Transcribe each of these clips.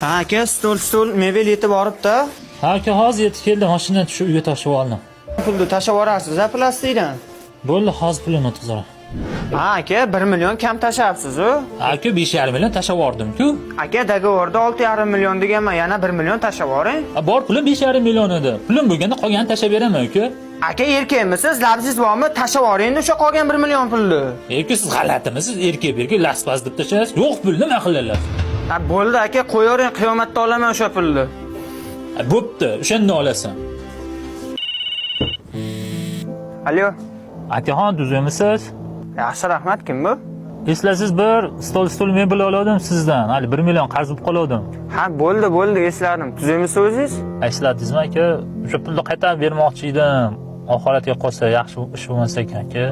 Ha aka, stol mebel yetib boribdi. Ha aka, hozir yetib keldim, mashinadan tushib uyga tashlab oldim. Pulni tashlab yuborasiz, a plastikdan. Bo'ldi, hozir pulini o'tkazaman. Ha aka, 1 million kam tashlabsiz-ku. Aka 5,5 million tashlab yubordim-ku. Aka, dogovorda 6,5 million deganman, yana 1 million tashlab yuboring. Bor pulim 5,5 million edi. Pulim bo'lganda qolganini tashlab beraman aka. Aka, erkakmisiz? Labsiz bormi? Tashlab yuboring o'sha qolgan 1 million pulni. Aka, siz g'alatimisiz? Erkak laspas deb tashlaysiz. Yo'q pul nima qilasiz? Ha bo'ldi aka, qo'yavering, qiyomatda olaman o'sha pulni. Bo'pti, o'shanda olasan. Alo. Akaxon, tuzamisiz? Yaxshi, rahmat. Kim bu? Eslasiz, bir stol mebel oldim sizdan. Hali 1 million qarz olib qoldim. Ha, bo'ldi, esladim. Tuzamisiz o'zingiz? Esladingizmi aka? O'sha pulni qaytarib bermoqchi edim. Oxiratga qolsa yaxshi ish bo'lmas ekan aka.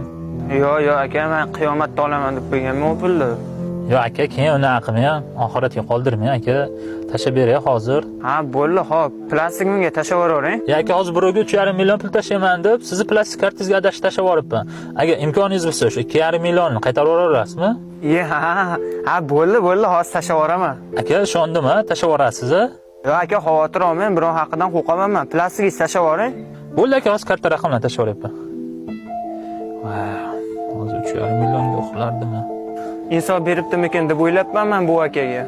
Yo'q aka, men qiyomatda olaman deb qo'yganman u pulni. Yo'q aka, keyin unaqa qilmang, oxiratga qoldirmang aka. Tashlab beray hozir. Ha, bo'ldi, xo'p. Plastik menga tashlab yuboring. Ya aka, hozir birovga 3,5 million pul tashlayman deb, sizni plastik kartangizga adashib tashlab yuboribman. Agar imkoningiz bo'lsa, o'sha 2,5 millionni qaytarib yuborasizmi? Ha, bo'ldi, hozir tashlab yuboraman. Aka, ishondimmi? Tashlab yuborasiz a? Yo'q aka, xavotir olmang, birov haqidan qo'rqaman men. Plastikingizni tashlab yuboring. Bo'ldi aka, hozir karta raqamini tashlab yuboryapman. Hozir 3,5 millionga uxlardimi? Insof beribdimikin deb o'ylabman men bu akaga.